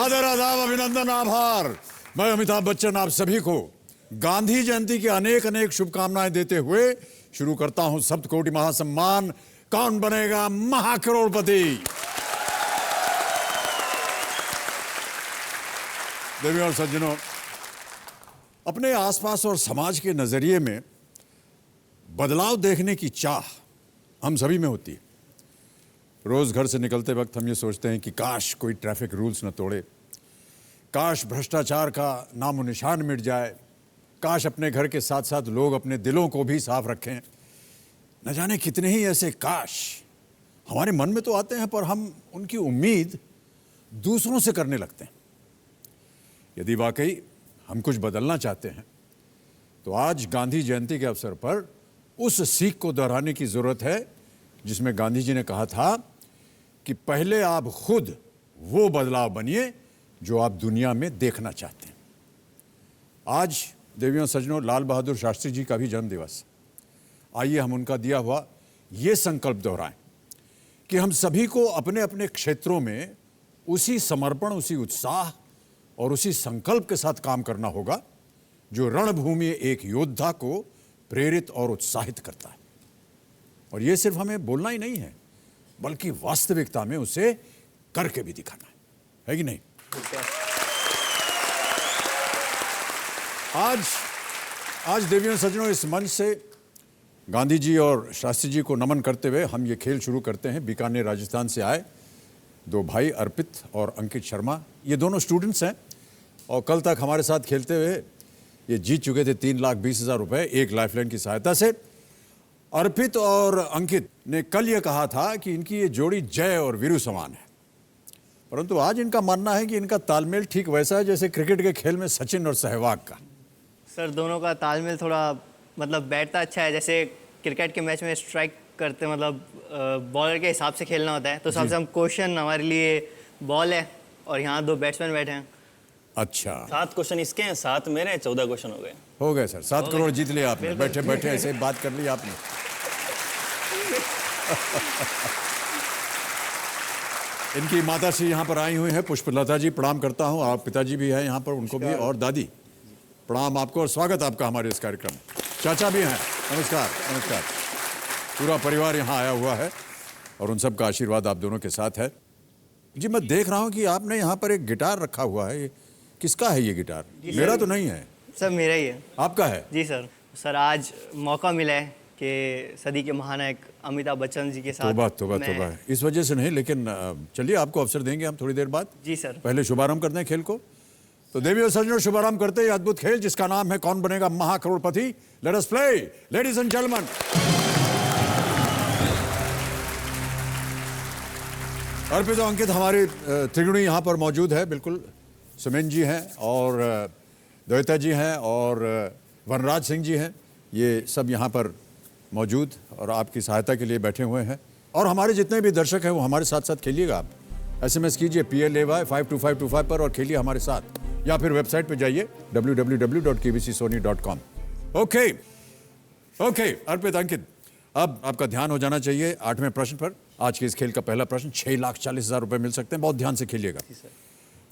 आदर, आदाब, अभिनंदन, आभार। मैं अमिताभ बच्चन आप सभी को गांधी जयंती की अनेक अनेक शुभकामनाएं देते हुए शुरू करता हूं सप्तकोटि महासम्मान कौन बनेगा महाकरोड़पति। देवियों और सज्जनों, अपने आसपास और समाज के नजरिए में बदलाव देखने की चाह हम सभी में होती है। रोज घर से निकलते वक्त हम ये सोचते हैं कि काश कोई ट्रैफिक रूल्स न तोड़े, काश भ्रष्टाचार का नामो निशान मिट जाए, काश अपने घर के साथ साथ लोग अपने दिलों को भी साफ रखें। न जाने कितने ही ऐसे काश हमारे मन में तो आते हैं, पर हम उनकी उम्मीद दूसरों से करने लगते हैं। यदि वाकई हम कुछ बदलना चाहते हैं तो आज गांधी जयंती के अवसर पर उस सीख को दोहराने की जरूरत है जिसमें गांधी जी ने कहा था कि पहले आप खुद वो बदलाव बनिए जो आप दुनिया में देखना चाहते हैं। आज देवियों सज्जनों, लाल बहादुर शास्त्री जी का भी जन्म दिवस। आइए हम उनका दिया हुआ ये संकल्प दोहराएं कि हम सभी को अपने अपने क्षेत्रों में उसी समर्पण, उसी उत्साह और उसी संकल्प के साथ काम करना होगा जो रणभूमि एक योद्धा को प्रेरित और उत्साहित करता है। और यह सिर्फ हमें बोलना ही नहीं है, बल्कि वास्तविकता में उसे करके भी दिखाना है कि नहीं? आज देवियों सज्जनों, इस मंच से गांधी जी और शास्त्री जी को नमन करते हुए हम ये खेल शुरू करते हैं। बीकानेर राजस्थान से आए दो भाई अर्पित और अंकित शर्मा, ये दोनों स्टूडेंट्स हैं और कल तक हमारे साथ खेलते हुए ये जीत चुके थे 3,20,000 रुपए एक लाइफलाइन की सहायता से। अर्पित और अंकित ने कल ये कहा था कि इनकी ये जोड़ी जय और वीरू समान है, परंतु आज इनका मानना है कि इनका तालमेल ठीक वैसा है जैसे क्रिकेट के खेल में सचिन और सहवाग का। सर, दोनों का तालमेल थोड़ा मतलब बैठता अच्छा है। जैसे क्रिकेट के मैच में स्ट्राइक करते मतलब बॉलर के हिसाब से खेलना होता है, तो सबसे हम क्वेश्चन हमारे लिए बॉल है और यहाँ दो बैट्समैन बैठे हैं। अच्छा, 7 क्वेश्चन इसके हैं, 7 मेरे हैं, 14 क्वेश्चन हो गए सर। 7 करोड़ जीत लिया आपने, बैठे बैठे ऐसे बात कर ली आपने। इनकी माताश्री यहाँ पर आई हुई है, पुष्पलता जी, प्रणाम करता हूँ। आप पिताजी भी हैं यहाँ पर, उनको भी, और दादी, प्रणाम आपको और स्वागत आपका हमारे इस कार्यक्रम में। चाचा भी हैं, नमस्कार नमस्कार। पूरा परिवार यहाँ आया हुआ है और उन सब का आशीर्वाद आप दोनों के साथ है। जी, मैं देख रहा हूँ कि आपने यहाँ पर एक गिटार रखा हुआ है, किसका है ये गिटार? मेरा तो नहीं है। सर, मेरा ही है। आपका है? जी सर, आज मौका मिला है कि सदी के महानायक अमिताभ बच्चन जी के साथ। तोबा, इस वजह से नहीं, लेकिन चलिए आपको अवसर देंगे हम थोड़ी देर बाद। जी सर। पहले शुभारंभ करते हैं खेल को। तो देवी और सज्जनों, शुभारंभ करते हैं अद्भुत खेल जिसका नाम है Kaun Banega Mahacrorepati. Let us play, ladies and gentleman. Arpit और अंकित हमारे त्रिगुणी यहाँ पर मौजूद है, बिल्कुल। सुमेन जी हैं और द्वैता जी हैं और वनराज सिंह जी हैं, ये सब यहाँ पर मौजूद और आपकी सहायता के लिए बैठे हुए हैं। और हमारे जितने भी दर्शक हैं वो हमारे साथ साथ खेलिएगा। आप SMS कीजिए PLAY 52525 पर और खेलिए हमारे साथ, या फिर वेबसाइट पे जाइए www.kbcsony.com। ओके, अर्पित, अंकित, अब आपका ध्यान हो जाना चाहिए 8वें प्रश्न पर। आज के इस खेल का पहला प्रश्न 6,40,000 रुपए मिल सकते हैं, बहुत ध्यान से खेलिएगा।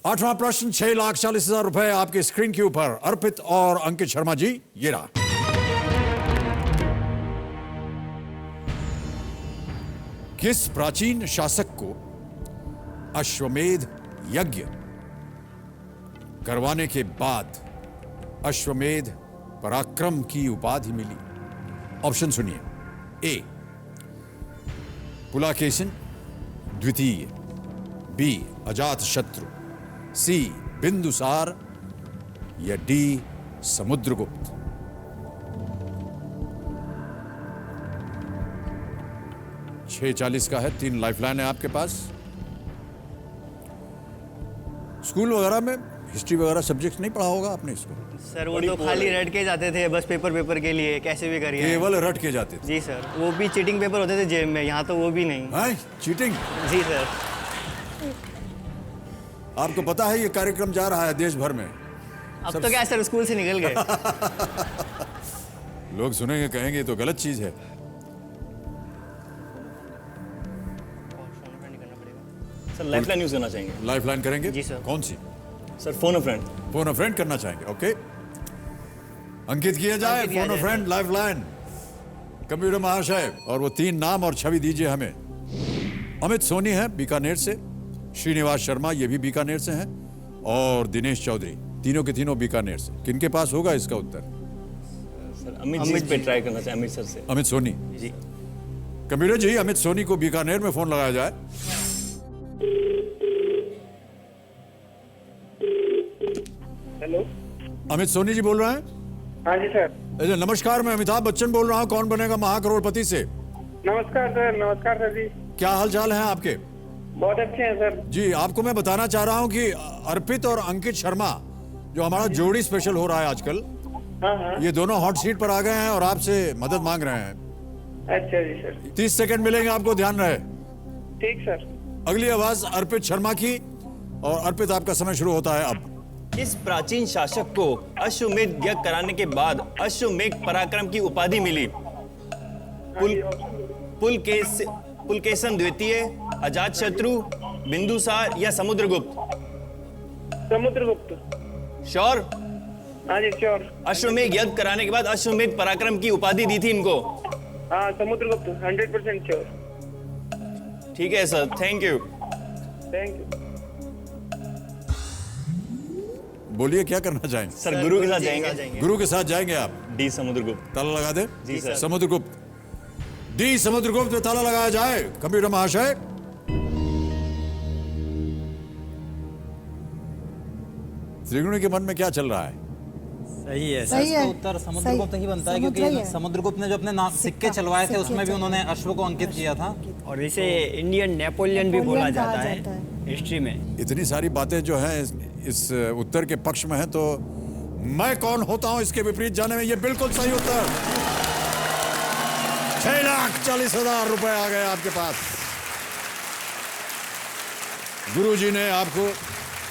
8वां प्रश्न 6,40,000 रुपए आपके स्क्रीन के ऊपर। अर्पित और अंकित शर्मा जी, ये रहा। किस प्राचीन शासक को अश्वमेध यज्ञ करवाने के बाद अश्वमेध पराक्रम की उपाधि मिली? ऑप्शन सुनिए। ए, पुलाकेशिन द्वितीय, बी, अजात शत्रु, सी, बिंदुसार, या डी, समुद्रगुप्त। $6.40 का है, 3 लाइफलाइन है आपके पास। स्कूल वगैरह में हिस्ट्री वगैरह सब्जेक्ट नहीं पढ़ा होगा आपने इसको? सर, वो तो खाली रट के जाते थे बस पेपर के लिए, कैसे भी करिए। केवल रट के जाते थे? जी सर, वो भी चीटिंग पेपर होते थे जेब में, यहाँ तो वो भी नहीं। है चीटिंग? जी सर। आपको पता है ये कार्यक्रम जा रहा है देश भर में? अब तो क्या सर, स्कूल से निकल गए। लोग सुनेंगे, कहेंगे तो गलत चीज है। सर लाइफलाइन यूज करना चाहेंगे। लाइफलाइन करेंगे? जी, सर। कौन सी? Sir phone a friend. Phone a friend करना चाहेंगे, ओके। अंकित किया जाए अंकित किया फोन अ जाए। Friend lifeline. कंप्यूटर महाशय, और वो 3 नाम और छवि दीजिए हमें। अमित सोनी है बीकानेर से, श्रीनिवास शर्मा ये भी बीकानेर से हैं, और दिनेश चौधरी, तीनों के तीनों बीकानेर से। किनके पास होगा इसका उत्तर? सर अमित जी पे ट्राई करना चाहें, अमित सर से। अमित सोनी जी। कंप्यूटर जी, अमित सोनी को बीकानेर में फोन लगाया जाए। हेलो। अमित सोनी जी बोल रहे हैं? हाँ जी सर। अरे नमस्कार, मैं अमिताभ बच्चन बोल रहा हूँ, कौन बनेगा महाकरोड़पति से। नमस्कार सर जी। क्या हाल चाल है आपके? बहुत अच्छे हैं सर। जी, आपको मैं बताना चाह रहा हूँ कि अर्पित और अंकित शर्मा जो हमारा जोड़ी स्पेशल हो रहा है आजकल, हाँ हाँ। ये दोनों हॉट सीट पर आ गए हैं और आपसे मदद मांग रहे हैं। अच्छा जी सर। 30 सेकंड मिलेंगे आपको, ध्यान रहे। ठीक सर। अगली आवाज अर्पित शर्मा की, और अर्पित आपका समय शुरू होता है अब। इस प्राचीन शासक को अश्वमेध यज्ञ कराने के बाद अश्वमेध पराक्रम की उपाधि मिली। पुलकेशन द्वितीय, अजातशत्रु, बिंदुसार या समुद्रगुप्त? समुद्रगुप्त। श्योर? हाँ जी श्योर। अश्वमेध यज्ञ कराने के बाद अश्वमेध पराक्रम की उपाधि दी थी इनको। हाँ समुद्रगुप्त 100% श्योर। ठीक है sir, thank you. Thank you. बोलिए क्या करना चाहेंगे? सर गुरु के साथ जाएंगे। गुरु के साथ जाएंगे आप? डी समुद्रगुप्त। ताला लगा दे। जी सर। समुद्रगुप्त, डी समुद्रगुप्त में ताला लगाया जाए। कंप्यूटर महाशय, त्रिगुणी के मन में क्या चल रहा है? सही है। सही है। उत्तर समुद्रगुप्त ही बनता है, समुद्र ही क्योंकि है। समुद्रगुप्त ने जो अपने नाम सिक्के चलवाए थे उसमें भी उन्होंने अश्व को अंकित किया था। और इसे इंडियन नेपोलियन भी बोला नेपोलियन कहा जाता जाता है हिस्ट्री में। इतनी सारी बातें जो हैं इस उत्तर के पक्ष में हैं, तो मैं कौन होता हूं इसके विपरीत जाने में ये बिल्कुल सही उत्तर। 6,40,000 रुपए आ गए आपके पास। गुरुजी ने आपको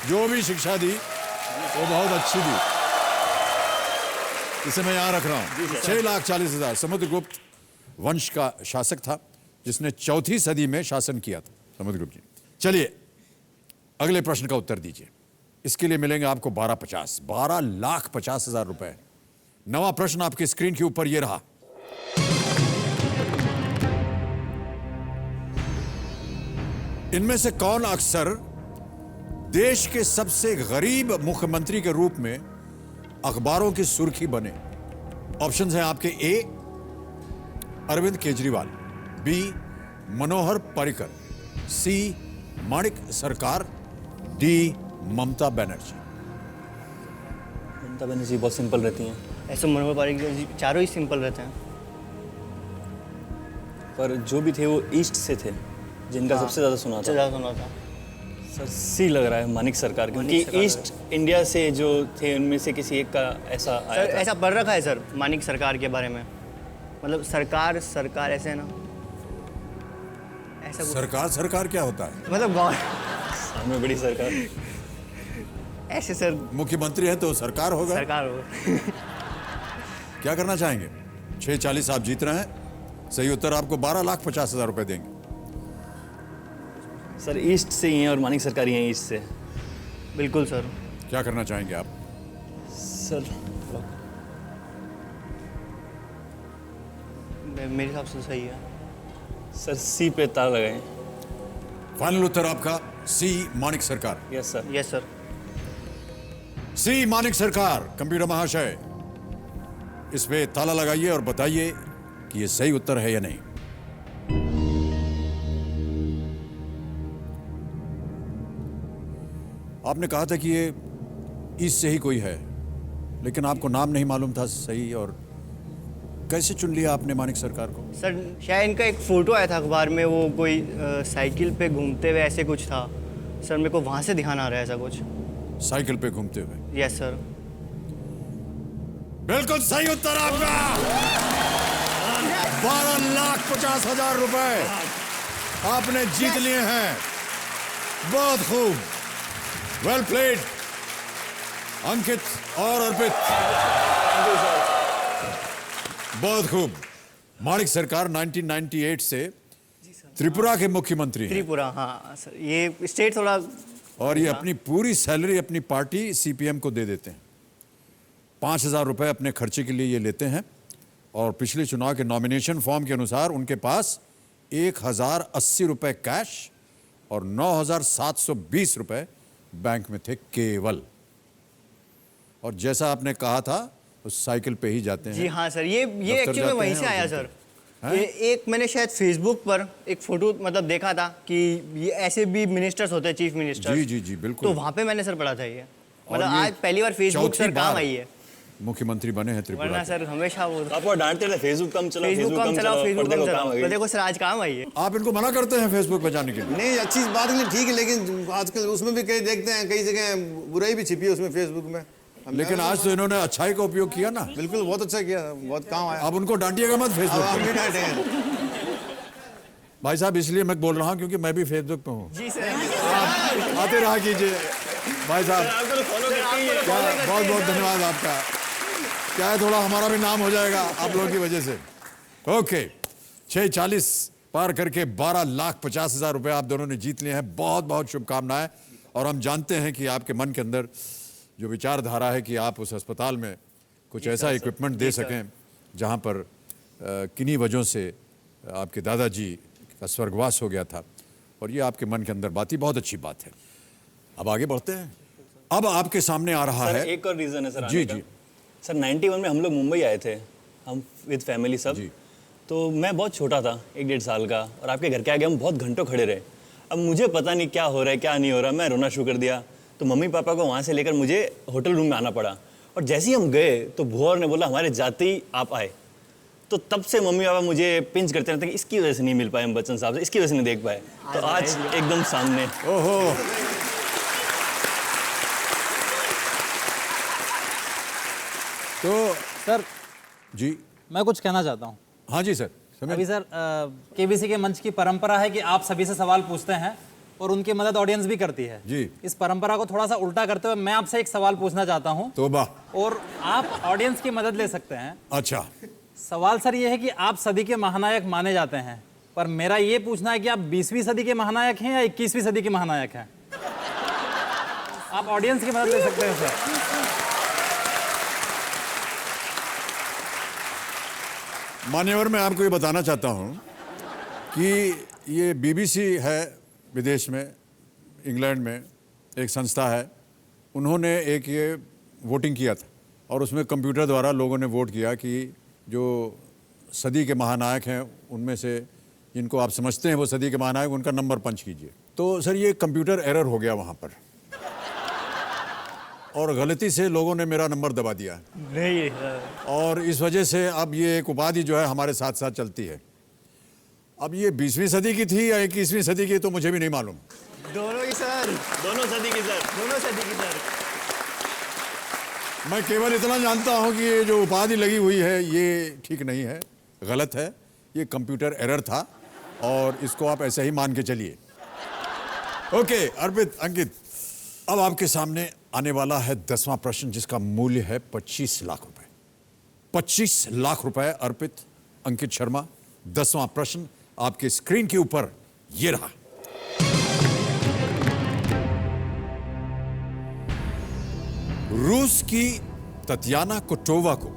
जो भी शिक्षा दी वो बहुत अच्छी दी, इसे मैं यहां रख रहा हूं। 6,40,000। समुद्रगुप्त वंश का शासक था जिसने 4वीं सदी में शासन किया था, समुद्रगुप्त जी। चलिए अगले प्रश्न का उत्तर दीजिए। इसके लिए मिलेंगे आपको 12,50,000 रुपए। नवा प्रश्न आपके स्क्रीन के ऊपर ये रहा। इनमें से कौन अक्सर देश के सबसे गरीब मुख्यमंत्री के रूप में अखबारों की सुर्खी बने? ऑप्शंस हैं आपके। ए अरविंद केजरीवाल, बी मनोहर पर्रिकर, सी माणिक सरकार, डी ममता बनर्जी। ममता बनर्जी बहुत सिंपल रहती हैं, ऐसे मनोहर पर्रिकर जी चारों ही सिंपल रहते हैं। पर जो भी थे वो ईस्ट से थे, जिनका सबसे ज्यादा सुना सबसे था। ज़्यादा सुना था। सर सी लग रहा है, मानिक सरकार, क्योंकि सरकार। ईस्ट इंडिया से जो थे उनमें से किसी एक का ऐसा आया सर था। ऐसा पढ़ रखा है सर मानिक सरकार के बारे में, मतलब सरकार सरकार ऐसे है ना, ऐसा कुछ। सरकार क्या होता है? मतलब सामने बड़ी सरकार। ऐसे सर मुख्यमंत्री है तो सरकार होगा। सरकार हो। क्या करना चाहेंगे? 6,40 आप जीत रहे हैं। सही उत्तर आपको 12,50,000 रुपए देंगे। सर ईस्ट से ही हैं और मानिक सरकार ही हैं ईस्ट से। बिल्कुल सर। क्या करना चाहेंगे आप? सर मेरे हिसाब से सही है। सर सी पे ताला लगाएं। फाइनल उत्तर आपका C Manik Sarkar. Yes sir. Yes sir. C Manik Sarkar. Computer महाशय, इस पे ताला लगाइए और बताइए कि ये सही उत्तर है या नहीं। आपने कहा था कि ये ईस्ट से ही कोई है, लेकिन आपको नाम नहीं मालूम था सही, और कैसे चुन लिया आपने मानिक सरकार को? सर शायद इनका एक फोटो आया था अखबार में, वो कोई साइकिल पे घूमते हुए ऐसे कुछ था सर, मेरे को वहां से ध्यान आ रहा है ऐसा कुछ। साइकिल पे घूमते हुए? Yes sir. बिल्कुल सही उत्तर आपका। 12,50,000 रुपए आपने जीत लिए हैं। बहुत खूब, वेल प्लेड अंकित और अर्पित, बहुत खूब। माणिक सरकार 1998 से त्रिपुरा के मुख्यमंत्री हैं त्रिपुरा, हाँ सर, ये स्टेट थोड़ा और ये अपनी पूरी सैलरी अपनी पार्टी सीपीएम को दे देते हैं। 5,000 रुपए अपने खर्चे के लिए ये लेते हैं और पिछले चुनाव के नॉमिनेशन फॉर्म के अनुसार उनके पास 1,080 रुपए कैश और 9,720 रुपए बैंक में थे केवल। और जैसा आपने कहा था उस साइकिल पे ही जाते हैं। जी हाँ सर, ये दफ्तर एक्चुअली जाते वहीं हैं से और आया घूमते सर। हैं। ये एक मैंने शायद फेसबुक पर एक फोटो मतलब देखा था कि ये ऐसे भी मिनिस्टर्स होते हैं, चीफ मिनिस्टर। जी जी जी बिल्कुल। तो वहाँ पे मैंने सर पढ़ा था ये, और मतलब ये आज पहली बार फेसबुक चौथी सर काम बार आई है, मुख्यमंत्री बने हैं त्रिपुरा वरना के। सर हमेशा वो आपको डांटते थे फेसबुक कम चलाओ, फेसबुक कम चलाओ, फेसबुक पर्दे कम को काम चलाओ, आ तो गई। देखो सर आज काम आई है। आप इनको मना करते हैं फेसबुक पे जाने के लिए? नहीं, अच्छी बात के लिए ठीक है, लेकिन आजकल उसमें भी कई देखते हैं, कई जगह बुराई भी छिपी है उसमें फेसबुक में। लेकिन आज तो इन्होंने अच्छाई का उपयोग किया ना। बिल्कुल बहुत अच्छा किया, बहुत काम आया। अब उनको डांटिएगा मत अब फेसबुक हम पे। भी डांटेंगे। भाई साहब इसलिए मैं बोल रहा हूँ क्योंकि मैं भी फेसबुक पे हूँ। जी सर, आप आते रहा कीजिए भाई साहब। आपको तो फॉलो करते ही है। क्या बहुत बहुत धन्यवाद आपका। क्या है, थोड़ा हमारा भी नाम हो जाएगा आप लोगों की वजह से। ओके, 6:40 पार करके 12,50,000 रुपए आप दोनों ने जीत लिए हैं। बहुत बहुत शुभकामनाएं। और हम जानते हैं कि आपके मन के अंदर जो विचारधारा है कि आप उस अस्पताल में कुछ ऐसा इक्विपमेंट दे सकें जहां पर किन्हीं वजहों से आपके दादाजी का स्वर्गवास हो गया था, और ये आपके मन के अंदर बात ही बहुत अच्छी बात है। अब आगे बढ़ते हैं। अब आपके सामने आ रहा सर है। एक और रीजन है सर जी आने का। जी सर 91 में हम लोग मुंबई आए थे, हम विद फैमिली सब। जी। तो मैं बहुत छोटा था, 1-1.5 साल का, और आपके घर के आगे हम बहुत घंटों खड़े रहे। अब मुझे पता नहीं क्या हो रहा है क्या नहीं हो रहा, मैं रोना शुरू कर दिया। तो मम्मी पापा को वहाँ से लेकर मुझे होटल रूम में आना पड़ा। और जैसे ही हम गए तो भुआ ने बोला हमारे जाते ही आप आए। तो तब से मम्मी पापा मुझे पिंच करते रहते कि इसकी वजह से नहीं मिल पाए हम बच्चन साहब से, इसकी वजह से नहीं देख पाए। तो आज एकदम सामने। ओहो, तो सर जी मैं कुछ कहना चाहता हूँ। हाँ जी सर। अभी सर केबीसी के मंच की परंपरा है कि आप सभी से सवाल पूछते हैं और उनकी मदद ऑडियंस भी करती है। जी। इस परंपरा को थोड़ा सा उल्टा करते हुए मैं आपसे एक सवाल पूछना चाहता हूँ तोबा। और आप ऑडियंस की मदद ले सकते हैं। अच्छा, सवाल सर ये है कि आप सदी के महानायक माने जाते हैं, पर मेरा ये पूछना है कि आप 20वीं सदी के महानायक हैं या 21वीं सदी के महानायक हैं? आप ऑडियंस की मदद ले सकते हैं सर। मान्यवर, मैं आपको ये बताना चाहता हूँ कि ये बीबीसी है विदेश में, इंग्लैंड में एक संस्था है। उन्होंने एक ये वोटिंग किया था और उसमें कंप्यूटर द्वारा लोगों ने वोट किया कि जो सदी के महानायक हैं उनमें से जिनको आप समझते हैं वो सदी के महानायक, उनका नंबर पंच कीजिए। तो सर ये कंप्यूटर एरर हो गया वहाँ पर और गलती से लोगों ने मेरा नंबर दबा दिया नहीं और इस वजह से अब ये एक उपाधि जो है हमारे साथ साथ चलती है। अब ये 20वीं सदी की थी या 21वीं सदी की तो मुझे भी नहीं मालूम। दोनों ही सर, दोनों सदी की सर। दोनों सदी की सर। मैं केवल इतना जानता हूं कि ये जो उपाधि लगी हुई है ये ठीक नहीं है, गलत है। ये कंप्यूटर एरर था और इसको आप ऐसे ही मान के चलिए। ओके अर्पित, अंकित, अब आपके सामने आने वाला है 10वां प्रश्न जिसका मूल्य है 25 लाख रुपए। 25 लाख रुपए अर्पित, अंकित शर्मा। 10वां प्रश्न आपके स्क्रीन के ऊपर ये रहा। रूस की ततियाना कोटोवा को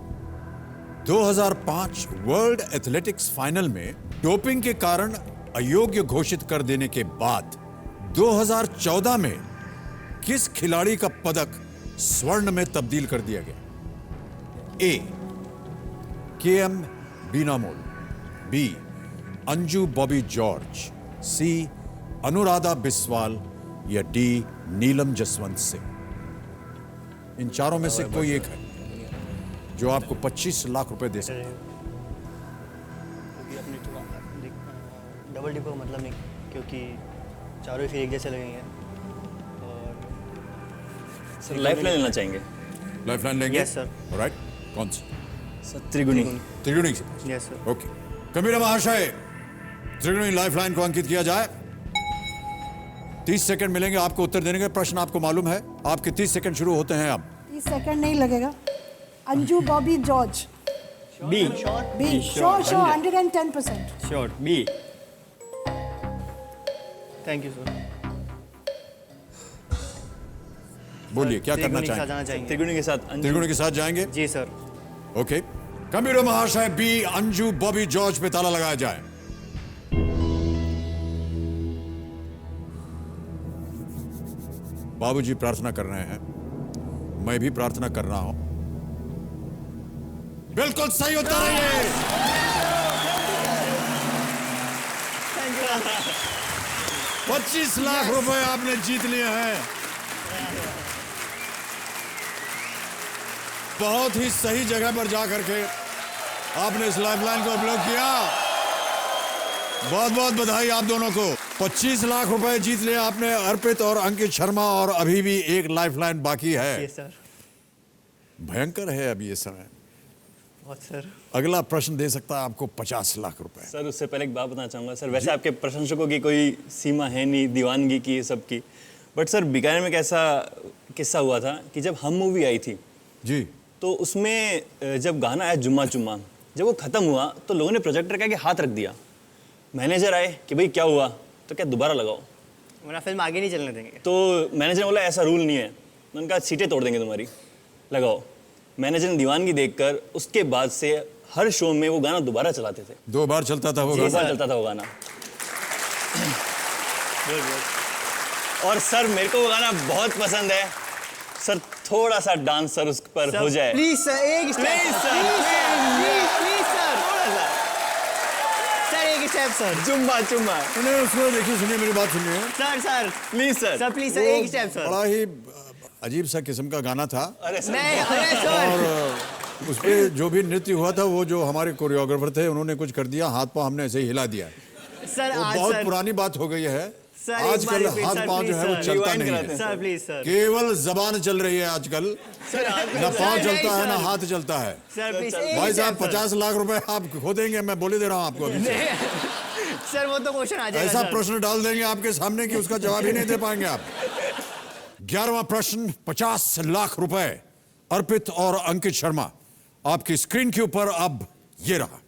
2005 वर्ल्ड एथलेटिक्स फाइनल में डोपिंग के कारण अयोग्य घोषित कर देने के बाद 2014 में किस खिलाड़ी का पदक स्वर्ण में तब्दील कर दिया गया? A KM Beenamol, B Anju Bobby George, C Anuradha Biswal या डी नीलम जसवंत सिंह। इन चारों में से कोई एक है जो आपको 25 लाख रुपए दे सकता है। क्योंकि अपने थोड़ा डबल डिपो मतलब नहीं, क्योंकि चारों ही फिर एक जैसे लगेंगे। और सर लाइफलाइन लेना चाहेंगे? लाइफलाइन लेंगे? Yes, sir. राइट, कौन सी? सर त्रिगुणी। त्रिगुणी से। Yes sir. ओके, कबीरा महाशय, त्रिगुणी लाइफलाइन को अंकित किया जाए। 30 सेकंड मिलेंगे आपको उत्तर देने के। प्रश्न आपको मालूम है, आपके 30 सेकंड शुरू होते हैं अब। 30 सेकंड नहीं लगेगा। Anju Bobby George, B B, sure 110%। Sure B. Thank you sir. बोलिए क्या करना त्रिगुणी के साथ चाहेंगे? जाना चाहेंगे। त्रिगुणी के साथ अंजू। त्रिगुणी के साथ जाएंगे? जी सर। ओके, कंप्यूटर महाशय बी अंजू बॉबी जॉर्ज पे ताला लगाया जाए। बाबूजी प्रार्थना कर रहे हैं, मैं भी प्रार्थना कर रहा हूं। बिल्कुल सही उत्तर है ये। 25 लाख रुपए आपने जीत लिए हैं। बहुत ही सही जगह पर जाकर के आपने इस लाइफलाइन को उपयोग किया। बहुत बहुत बधाई आप दोनों को। 25 लाख रुपए जीत लिए आपने अर्पित और अंकित शर्मा, और अभी भी एक लाइफलाइन बाकी है। Yes sir. भयंकर है अभी ये समय। बहुत सर। अगला प्रश्न दे सकता है आपको 50 लाख रुपए। सर उससे पहले एक बात बताना चाहूँगा सर, वैसे आपके प्रशंसकों की कोई सीमा है नहीं दीवानगी की ये सब की, बट सर बीकानेर में एक ऐसा किस्सा हुआ था कि जब हम मूवी आई थी जी, तो उसमें जब गाना आया जुम्मा चुम्मा, जब वो ख़त्म हुआ तो लोगों ने प्रोजेक्टर के आगे हाथ रख दिया। मैनेजर आए कि भाई क्या हुआ, तो क्या दोबारा लगाओ, वरना फिल्म आगे नहीं चलने देंगे। तो मैनेजर ने बोला ऐसा रूल नहीं है। मैंने कहा सीटें तोड़ देंगे तुम्हारी, लगाओ। मैनेजर ने दीवानगी देखकर उसके बाद से हर शो में वो गाना दोबारा चलाते थे। 2 बार चलता था वो दो गाना। बार चलता था वो गाना। और सर मेरे को वो गाना बहुत पसंद है सर, थोड़ा सा डांस सर उस पर हो जाए प्लीज सर, एक step Please, sir, please sir, थोड़ा सा सर एक स्टेप सर, चुम्मा चुम्मा सुनिए उसको, देखिए सुनिए मेरी बात सुनिए। Sir please sir. Sir please sir वो एक स्टेप सर। बड़ा ही अजीब सा किस्म का गाना था, अरे सर नहीं अरे और सर उस पे जो भी नृत्य हुआ था वो जो हमारे कोरियोग्राफर थे उन्होंने कुछ कर दिया, हाथ पांव हमने ऐसे ही हिला दिया। सर वो आज बहुत सर पुरानी बात हो गई है। सर, एक बार आजकल repeat, हाथ sir, पांव जो please, है वो sir. चलता Rewind नहीं कराते है, हैं। सर प्लीज सर केवल जबान चल रही है आजकल, ना पांव नहीं, चलता है ना sir. हाथ चलता है। सर प्लीज भाई साहब 50 लाख रुपए आप खो देंगे, मैं बोले दे रहा हूँ आपको अभी से। सर वो तो क्वेश्चन आ जाएगा ऐसा सर। प्रश्न डाल देंगे आपके सामने कि उसका जवाब ही नहीं दे पाएंगे आप। 11वां प्रश्न 50 लाख रुपए, अर्पित और अंकित शर्मा आपकी स्क्रीन के ऊपर अब ये रहा।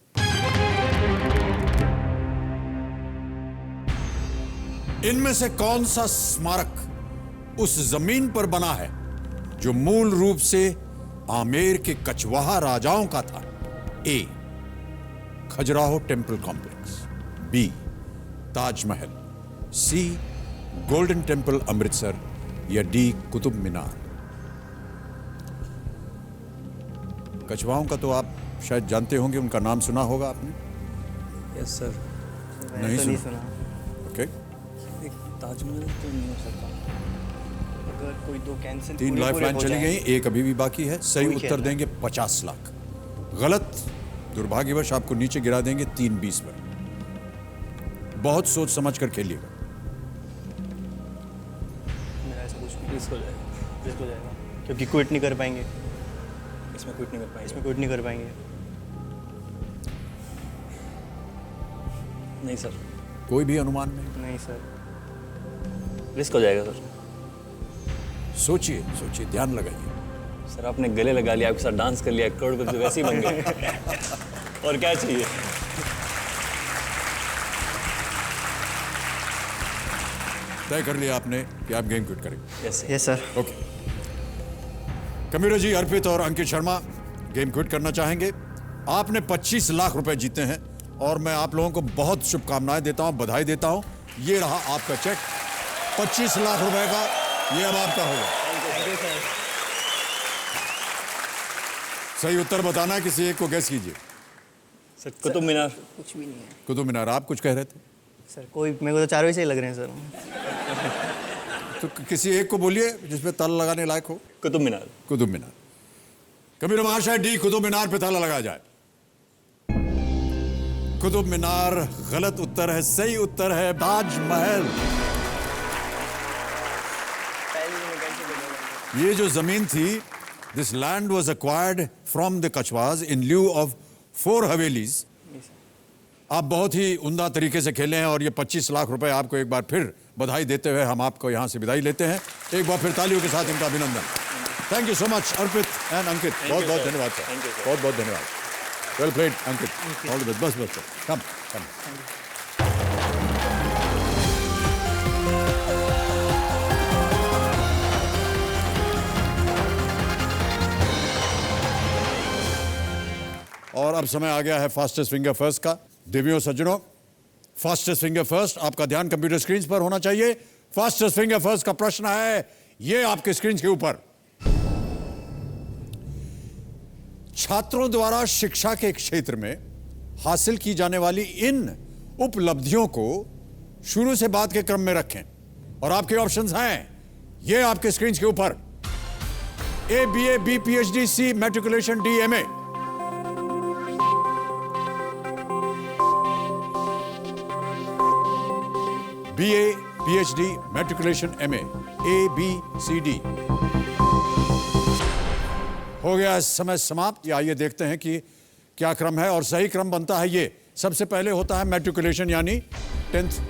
इनमें से कौन सा स्मारक उस जमीन पर बना है जो मूल रूप से आमेर के कछवाहा राजाओं का था? A, Khajuraho temple complex, B, Taj Mahal, C, golden temple Amritsar, या डी, कुतुब मीनार। कछवाहों का तो आप शायद जानते होंगे, उनका नाम सुना होगा आपने। Yes sir. नहीं तो नहीं सुना? सुना। ओके, ताजमहल तो नहीं हो सकता। अगर कोई दो कैंसिल 3 लाइफलाइन चली गई, एक अभी भी बाकी है। सही कोई उत्तर खेलना। देंगे 50 लाख, गलत दुर्भाग्यवश आपको नीचे गिरा देंगे 3-20 पर। बहुत सोच समझ कर खेलिएगा। मेरा ऐसा कुछ भी रिस्क हो जाएगा, रिस्क हो जाएगा, क्योंकि क्विट नहीं कर पाएंगे, इसमें क्विट नहीं कर पाएंगे। इसमें क्विट नहीं कर पाएंगे। नहीं सर, कोई भी अनुमान नहीं, नहीं सर। रिस्क हो जाएगा सर। सोचिए सोचिए, ध्यान लगाइए। सर आपने गले लगा लिया, आपके साथ डांस कर लिया, करोड़पति तो वैसे ही बन गए। और क्या चाहिए। तय कर लिया आपने कि आप गेम क्विट करेंगे। Yes yes sir. ओके, कमीरा जी, अर्पित और अंकित शर्मा गेम क्विट करना चाहेंगे। आपने 25 लाख रुपए जीते हैं और मैं आप लोगों को बहुत शुभकामनाएं देता हूं, बधाई देता हूं। ये रहा आपका चेक 25 लाख रुपए का, ये अब आपका होगा। सही उत्तर बताना, किसी एक को गैस कीजिए। सर कुतुब मीनार। कुछ भी नहीं है कुतुब मीनार। आप कुछ कह रहे थे सर। कोई मेरे को तो चारों ही सही लग रहे हैं सर। तो किसी एक को बोलिए जिसपे ताला लगाने लायक हो। कुतुब मीनार। कुतुब मीनार। कबीर महाशय, डी, कुतुब मीनार पे ताला लगाया जाए। कुतुब मीनार गलत उत्तर है, सही उत्तर है ताजमहल। ये जो जमीन थी, this land was acquired from the Kachhwahas in lieu 4 havelis. आप बहुत ही उम्दा तरीके से खेले हैं और ये 25 लाख रुपए आपको एक बार फिर बधाई देते हुए हम आपको यहां से विदाई लेते हैं। एक बार फिर तालियों के साथ इनका अभिनंदन। Thank you so much Arpit and Ankit, बहुत बहुत धन्यवाद सर, बहुत बहुत धन्यवाद। Well played Ankit, all the best. बस बस कम कम। और अब समय आ गया है फास्टेस्ट फिंगर फर्स्ट का। देवियों सज्जनों, फास्टेस्ट फिंगर फर्स्ट, आपका ध्यान कंप्यूटर स्क्रीन पर होना चाहिए। फास्टेस्ट फिंगर फर्स्ट का प्रश्न है ये आपके स्क्रीन के ऊपर। छात्रों द्वारा शिक्षा के क्षेत्र में हासिल की जाने वाली इन उपलब्धियों को शुरू से बाद के क्रम में रखें और आपके ऑप्शंस हैं ये आपके स्क्रीन के ऊपर। ए, BA, B, PhD, C, matriculation, D, MA। BA, PhD, matriculation, MA, A, B, C, D। हो गया समय समाप्त। आइए देखते हैं कि क्या क्रम है, और सही क्रम बनता है ये। सबसे पहले होता है मैट्रिकुलेशन, यानी 10th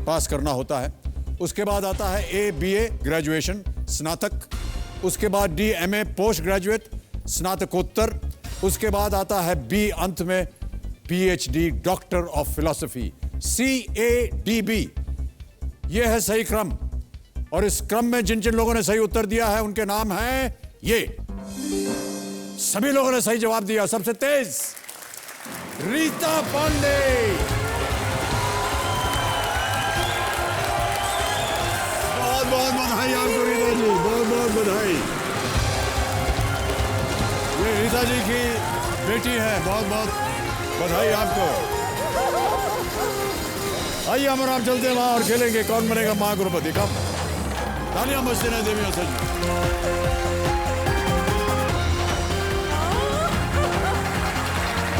पास करना होता है। उसके बाद आता है A, BA, ग्रेजुएशन, स्नातक। उसके बाद D, MA, पोस्ट ग्रेजुएट, स्नातकोत्तर। उसके बाद आता है B, अंत में PhD, doctor of philosophy. C, A, D, B, यह है सही क्रम। और इस क्रम में जिन जिन लोगों ने सही उत्तर दिया है उनके नाम हैं ये। सभी लोगों ने सही जवाब दिया। सबसे तेज रीता पांडे। बहुत बहुत बधाई आपको रीता जी, बहुत बहुत बधाई। ये रीता जी की बेटी है, बहुत बहुत बधाई आपको। आइए हम और आप चलते हैं वहां और खेलेंगे कौन बनेगा महागुरुपति। कब तालियां बजते रहे देवियों से।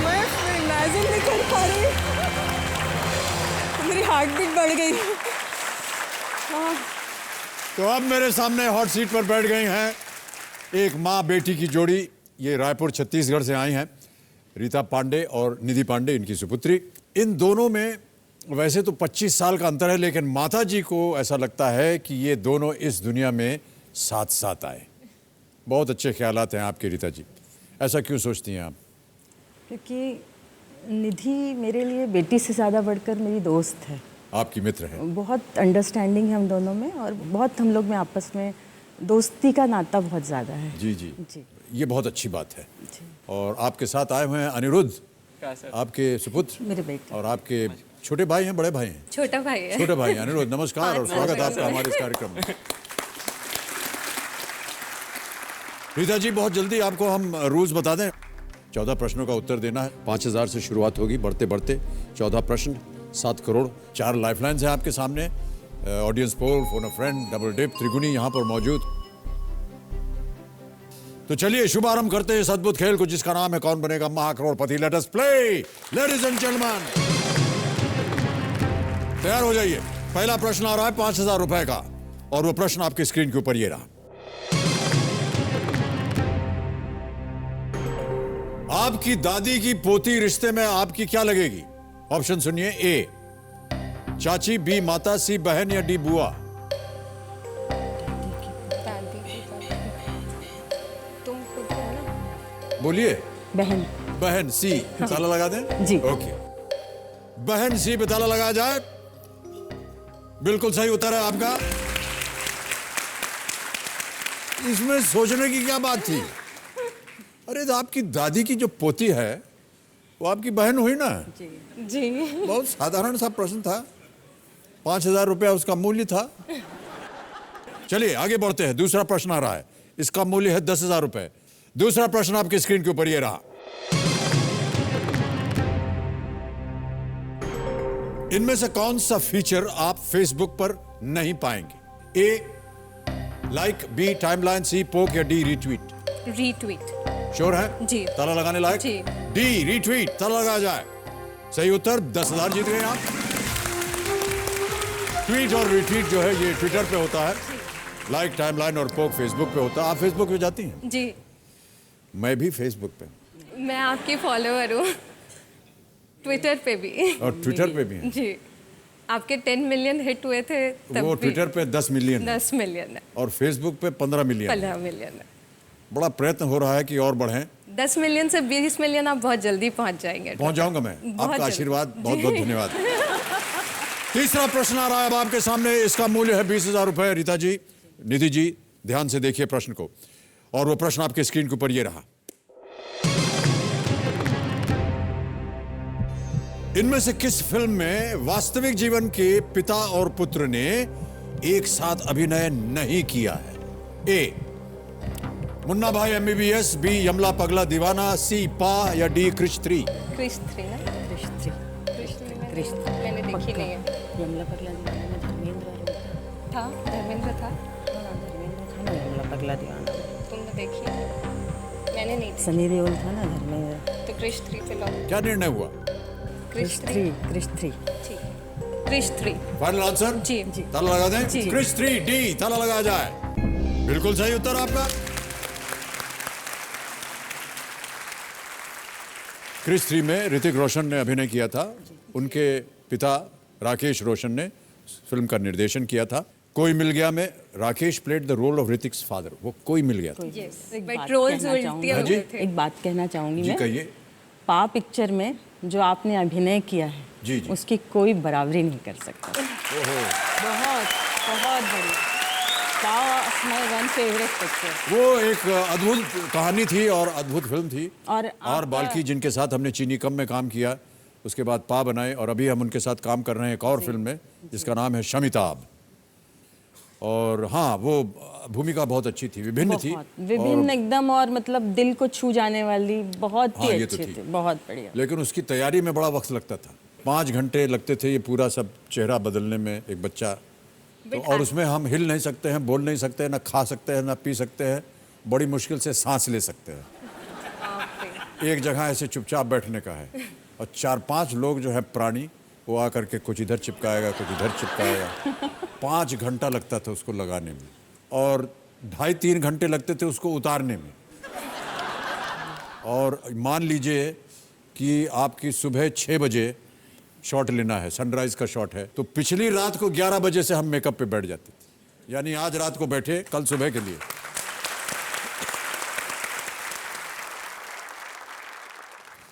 मैं इमेजिन नहीं कर पा रही, मेरी हार्ट बीट बढ़ गई। तो अब मेरे सामने हॉट सीट पर बैठ गई हैं एक माँ बेटी की जोड़ी। ये रायपुर छत्तीसगढ़ से आई हैं, रीता पांडे और निधि पांडे, इनकी सुपुत्री। इन दोनों में वैसे तो 25 साल का अंतर है, लेकिन माता जी को ऐसा लगता है कि ये दोनों इस दुनिया में साथ साथ आए। बहुत अच्छे ख्यालात हैं आपके रीता जी, ऐसा क्यों सोचती हैं आप? क्योंकि निधि मेरे लिए बेटी से ज़्यादा बढ़कर मेरी दोस्त है, आपकी मित्र है। बहुत अंडरस्टैंडिंग है हम दोनों में, और बहुत हम लोग में आपस में दोस्ती का नाता बहुत ज़्यादा है। जी जी जी, ये बहुत अच्छी बात है। जी। और आपके साथ आए हुए हैं अनिरुद्ध, आपके सुपुत्र, मेरे बेटे। और आपके छोटे भाई हैं, बड़े भाई हैं? छोटा भाई है। छोटे भाई अनिरुद्ध, नमस्कार और स्वागत आपका हमारे इस कार्यक्रम में। रीता जी, बहुत जल्दी आपको हम रूल्स बता दें। 14 प्रश्नों का उत्तर देना है। 5000 से शुरुआत होगी, बढ़ते बढ़ते 14 प्रश्न, 7 करोड़। 4 लाइफलाइंस हैं आपके सामने, audience poll, phone a friend, double dip, त्रिगुणी यहाँ पर मौजूद। तो चलिए शुभारंभ करते हैं इस अद्भुत खेल को जिसका नाम है Kaun Banega Mahacrorepati. Let us play, ladies and gentleman. तैयार हो जाइए। पहला प्रश्न आ रहा है 5000 रुपए का, और वो प्रश्न आपके स्क्रीन के ऊपर ये रहा। आपकी दादी की पोती रिश्ते में आपकी क्या लगेगी? ऑप्शन सुनिए। ए, चाची, बी, माता, सी, बहन, या डी, बुआ। तुम खुद हो ना? बोलिए। बहन। बहन, सी। ताला लगा दें? जी। ओके, बहन सी पे ताला लगाया जाए। बिल्कुल सही उत्तर है आपका। इसमें सोचने की क्या बात थी? अरे तो आपकी दादी की जो पोती है वो आपकी बहन हुई ना? जी जी। बहुत साधारण सा प्रश्न था, 5000 रुपया उसका मूल्य था। चलिए आगे बढ़ते हैं। दूसरा प्रश्न आ रहा है, इसका मूल्य है 10,000 रुपए। दूसरा प्रश्न आपके स्क्रीन के ऊपर ये रहा। इनमें से कौन सा फीचर आप फेसबुक पर नहीं पाएंगे? ए, लाइक, बी, टाइमलाइन, सी, पोक, या डी, रीट्वीट। रीट्वीट। श्योर है? जी। ताला लगाने लायक? जी। डी, रीट्वीट, ताला लगाया जाए। सही उत्तर, 10,000 जीत गए आप। ट्वीट और रीट्वीट जो है ये ट्विटर पे होता है, लाइक, टाइमलाइन और पोक फेसबुक पे होता है। आप फेसबुक पे जाती हैं? जी। मैं भी फेसबुक पे, मैं आपकी फॉलोअर हूँ, ट्विटर पे भी। और ट्विटर पे भी हैं। जी। आपके 10 मिलियन हिट हुए थे तब वो भी। ट्विटर पे 10 मिलियन है, 10 मिलियन है, और फेसबुक पे 15 मिलियन है। 15 मिलियन है। बड़ा प्रयत्न हो रहा है कि और बढ़ें। 10 मिलियन से 20 मिलियन आप बहुत जल्दी पहुंच जाएंगे। पहुंच जाऊंगा मैं। बहुत आपका जल्दी। आशीर्वाद, बहुत बहुत धन्यवाद। तीसरा प्रश्न आ रहा है अब आपके सामने। इसका मूल्य है 20,000 रुपए। रीता जी, निधि जी, ध्यान से देखिए प्रश्न को, और वो प्रश्न आपके स्क्रीन के ऊपर ये रहा। इनमें से किस फिल्म में वास्तविक जीवन के पिता और पुत्र ने एक साथ अभिनय नहीं किया है? ए मुन्ना भाई MBBS, बी यमला पगला दीवाना, सी पा या डी क्रिश 3? क्रिश 3 ना? क्रिश 3 मैंने देखी नहीं है। यमला पगला दीवाना में धर्मेंद्र था धर्मेंद्र था। यमला पगला दीवाना तुमने देखी है? मैंने नहीं देखी। सनी देओल था ना धर्मेंद्र। तो क्रिश 3 पे लॉक। क्या निर्णय हुआ? क्रिश 3 क्रिश 3 ठीक है। Krrish 3 final answer? जी ताला लगा दें? जी। क्रिश 3 डी, ताला लगा जाए। बिल्कुल सही उत्तर आपका। क्रिश 3 में ऋतिक रोशन ने अभिनय किया था। उनके पिता राकेश रोशन ने फिल्म का निर्देशन किया था। कोई मिल गया में Rakesh played the role of Hrithik's father. वो कोई मिल गया था। बट रोल्स उल्टे हाँ जी। हुए थे। एक बात कहना चाहूंगी जी मैं। कहिए। पा पिक्चर में जो आपने अभिनय किया है जी, जी। उसकी कोई बराबरी नहीं कर सकता। बहुत बहुत बड़ी। That's my one favorite picture। वो एक अद्भुत कहानी थी और अद्भुत फिल्म थी। और और आपका- बाल्की जिनके साथ हमने चीनी कम में काम किया, उसके बाद पा बनाए और अभी हम उनके साथ काम कर रहे हैं एक और फिल्म में जिसका नाम है शमिताब। और हाँ, वो भूमिका बहुत अच्छी थी, विभिन्न थी। बहुत विभिन्न एकदम, और मतलब दिल को छू जाने वाली, बहुत हाँ, ही ये तो अच्छी थी। थी, बहुत बढ़िया। लेकिन उसकी तैयारी में बड़ा वक्त लगता था। 5 घंटे लगते थे ये पूरा सब चेहरा बदलने में, एक बच्चा तो। और उसमें हम हिल नहीं सकते हैं, बोल नहीं सकते हैं, ना खा सकते हैं, ना पी सकते हैं, बड़ी मुश्किल से सांस ले सकते हैं। एक जगह ऐसे चुपचाप बैठने का है और 4-5 लोग जो है प्राणी, वो आकर के कुछ इधर चिपकाएगा, कुछ इधर चिपकाएगा। 5 घंटा लगता था उसको लगाने में और 2.5-3 घंटे लगते थे उसको उतारने में। और मान लीजिए कि आपकी सुबह 6 बजे शॉट लेना है, सनराइज का शॉट है, तो पिछली रात को 11 बजे से हम मेकअप पे बैठ जाते थे। यानी आज रात को बैठे कल सुबह के लिए।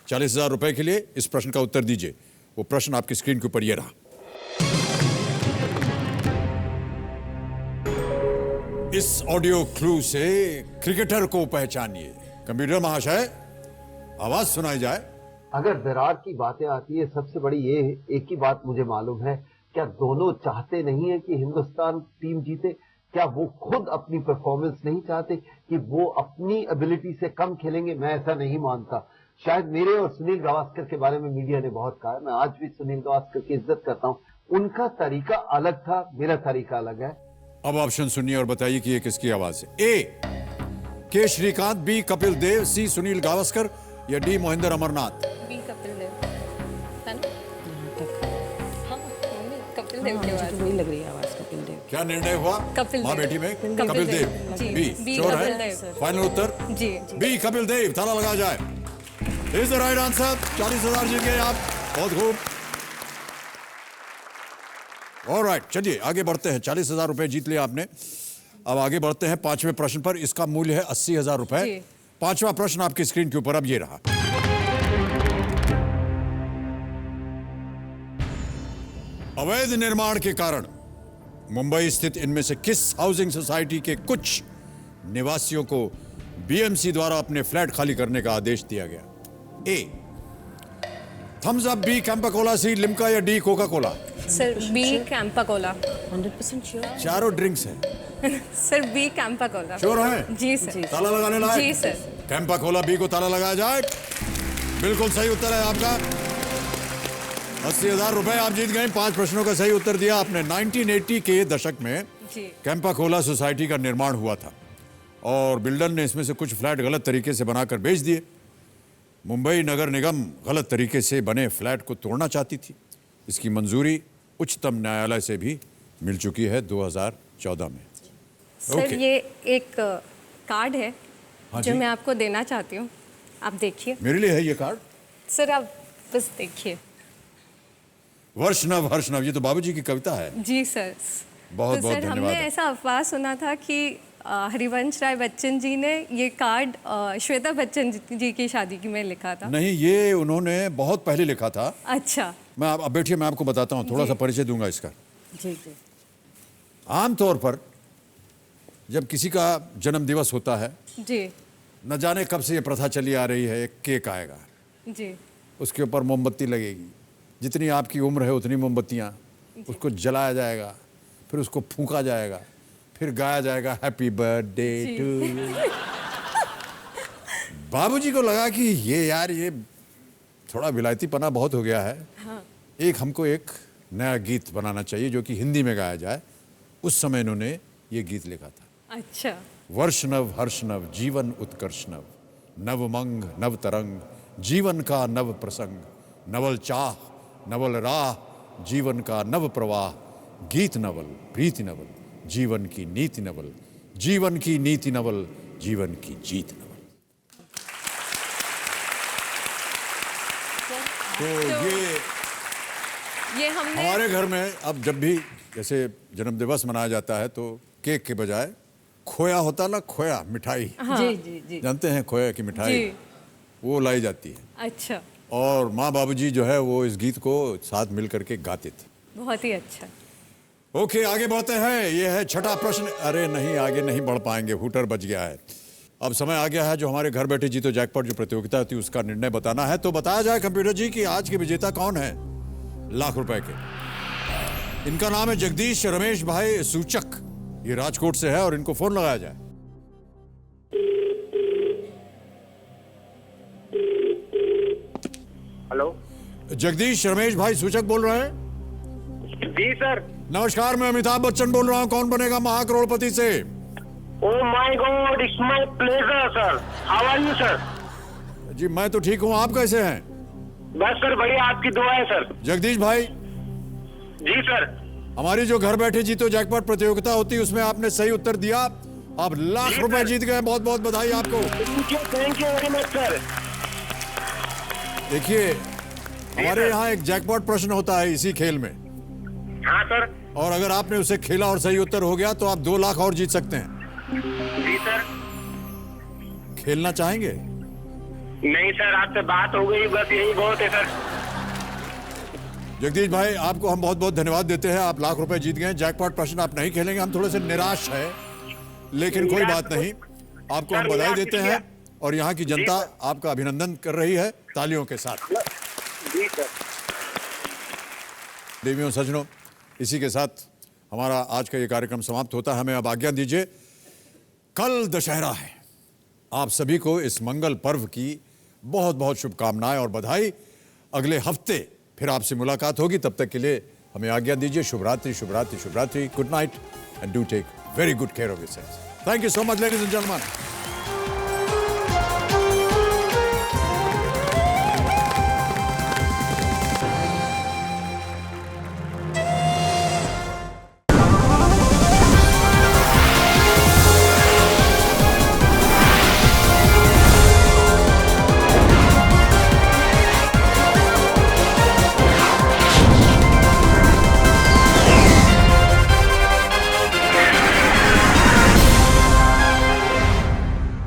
₹40,000 के लिए इस प्रश्न का उत्तर दीजिए। वो प्रश्न आपकी स्क्रीन के ऊपर ये रहा। इस ऑडियो क्लू से क्रिकेटर को पहचानिए। कंप्यूटर महाशय, आवाज सुनाई जाए। अगर विराट की बातें आती है, सबसे बड़ी ये एक ही बात मुझे मालूम है, क्या दोनों चाहते नहीं है कि हिंदुस्तान टीम जीते? क्या वो खुद अपनी परफॉर्मेंस नहीं चाहते कि वो अपनी एबिलिटी से कम खेलेंगे? मैं ऐसा नहीं मानता। शायद मेरे और सुनील गावस्कर के बारे में मीडिया ने बहुत कहा है, मैं आज भी सुनील गावस्कर की इज्जत करता हूँ। उनका तरीका अलग था, मेरा तरीका अलग है। अब ऑप्शन सुनिए और बताइए कि ये किसकी आवाज है। ए के श्रीकांत, बी कपिल देव, सी सुनील गावस्कर या डी मोहिंदर अमरनाथ? बी कपिल देव है ना? हाँ कपिल देव की आवाज। वही लग रही है आवाज कपिल देव। क्या निर्णय हुआ कपिल माँ देव। बेटी में? कपिल कपिल देव। देव। जी, बी बी श्योर कपिल है? देव। फाइनल उत्तर जी बी कपिल देव। ताला लगा जाए। Is the right answer. 40,000 जीत गए आप। बहुत खूब। ऑलराइट, चलिए आगे बढ़ते हैं। 40,000 रुपए जीत लिया आपने। अब आगे बढ़ते हैं 5वें प्रश्न पर। इसका मूल्य है 80,000 रुपए। जी। 5वां प्रश्न आपकी स्क्रीन के ऊपर अब ये रहा। अवैध निर्माण के कारण मुंबई स्थित इनमें से किस हाउसिंग सोसाइटी के कुछ निवासियों को बीएमसी द्वारा अपने फ्लैट खाली करने का आदेश दिया गया? A Thums Up, B Campa Cola, C Limca या D Coca Cola? Sir B Campa Cola. 100% sure. चारों ड्रिंक्स हैं। Sir B Campa Cola. Sure है? जी सर। ताला लगाने लायक? जी सर। कैंपा कोला बी को ताला लगाया जाए। बिल्कुल सही उत्तर है आपका। 80,000 रुपए आप जीत गए। 5 प्रश्नों का सही उत्तर दिया आपने। 1980 के दशक में जी कैंपा कोला सोसाइटी का निर्माण हुआ था और बिल्डर ने इसमें से कुछ फ्लैट गलत तरीके से बनाकर बेच दिए। मुंबई नगर निगम गलत तरीके से बने फ्लैट को तोड़ना चाहती थी। इसकी मंजूरी उच्चतम न्यायालय से भी मिल चुकी है 2014 में। Sir okay. ये एक कार्ड है हाँ जो जी। मैं आपको देना चाहती हूँ, आप देखिए। मेरे लिए है ये कार्ड। सर आप बस देखिए। वर्ष नव हर्ष नव, ये तो बाबूजी की कविता है। जी सर। बहुत तो बहुत सर धन्यवाद। हमने ऐसा अफवाह सुना था कि हरिवंश राय बच्चन जी ने ये कार्ड श्वेता बच्चन जी की शादी की में लिखा था। नहीं, ये उन्होंने बहुत पहले लिखा था। अच्छा। मैं अब बैठिए, मैं आपको बताता हूँ, थोड़ा सा परिचय दूंगा इसका। जी जी। आमतौर पर जब किसी का जन्म दिवस होता है, जी न जाने कब से ये प्रथा चली आ रही है, एक केक आएगा, जी उसके ऊपर मोमबत्ती लगेगी, जितनी आपकी उम्र है उतनी मोमबत्तियाँ, उसको जलाया जाएगा, फिर उसको फूंका जाएगा, फिर गाया जाएगा हैप्पी बर्थडे टू यू। बाबूजी को लगा कि ये थोड़ा विलायतीपना बहुत हो गया है। हाँ। हमको एक नया गीत बनाना चाहिए जो कि हिंदी में गाया जाए। उस समय इन्होंने ये गीत लिखा था। अच्छा। वर्ष नव हर्ष नव जीवन उत्कर्ष नव, नव मंग नव तरंग जीवन का नव प्रसंग, नवल चाह नवल राह जीवन का नव प्रवाह, गीत नवल प्रीति नवल जीवन की नीति नवल, जीवन की नीति नवल जीवन की जीत नवल। तो ये हमने हमारे घर में अब जब भी जैसे जन्मदिवस मनाया जाता है तो केक के बजाय खोया होता ना, खोया मिठाई। हाँ। जी जी जी। जानते हैं खोया की मिठाई, जी। वो लाई जाती है। अच्छा। और माँ बाबूजी जो है वो इस गीत को साथ मिल करके गाते थे। बहुत ही अच्छा। ओके, आगे बढ़ते हैं। ये है छठा प्रश्न। अरे नहीं, आगे नहीं बढ़ पाएंगे, हूटर बज गया है। अब समय आ गया है जो हमारे घर बैठे जीतो जैकपॉट जो प्रतियोगिता थी उसका निर्णय बताना है। तो बताया जाए कंप्यूटर जी कि आज के विजेता कौन है लाख रुपए के। इनका नाम है जगदीश रमेश भाई सूचक, ये राजकोट से है और इनको फोन लगाया जाए। हेलो जगदीश रमेश भाई सूचक बोल रहे हैं? जी सर। नमस्कार, मैं अमिताभ बच्चन बोल रहा हूँ। कौन बनेगा महाकरोड़पति से? Oh my God, it's my pleasure, sir. How are you, sir? जी मैं तो ठीक हूँ, आप कैसे हैं? बस सर बढ़िया, आपकी दुआ है सर। जगदीश भाई जी सर। हमारी जो घर बैठे जीतो जैकपॉट प्रतियोगिता होती है उसमें आपने सही उत्तर दिया, आप लाख रुपए जीत गए। बहुत बहुत बधाई आपको। Thank you very much sir. देखिए हमारे यहाँ एक जैकपॉट प्रश्न होता है इसी खेल में। हाँ सर। और अगर आपने उसे खेला और सही उत्तर हो गया तो आप 2 लाख और जीत सकते हैं। जी सर। खेलना चाहेंगे? नहीं सर, आपसे बात हो गई, बस यही बहुत है सर। जगदीश भाई आपको हम बहुत बहुत धन्यवाद देते हैं, आप लाख रुपए जीत गए। जैकपॉट प्रश्न आप नहीं खेलेंगे, हम थोड़े से निराश है, लेकिन कोई बात नहीं, आपको हम बधाई देते हैं और यहाँ की जनता आपका अभिनंदन कर रही है तालियों के साथ। जी सर। देवियों सज्जनों, इसी के साथ हमारा आज का ये कार्यक्रम समाप्त होता है। हमें अब आज्ञा दीजिए। कल दशहरा है, आप सभी को इस मंगल पर्व की बहुत बहुत शुभकामनाएं और बधाई। अगले हफ्ते फिर आपसे मुलाकात होगी, तब तक के लिए हमें आज्ञा दीजिए। शुभ रात्रि, शुभ रात्रि, शुभ रात्रि। Good night and do take very good care of yourself. Thank you so much ladies and gentleman.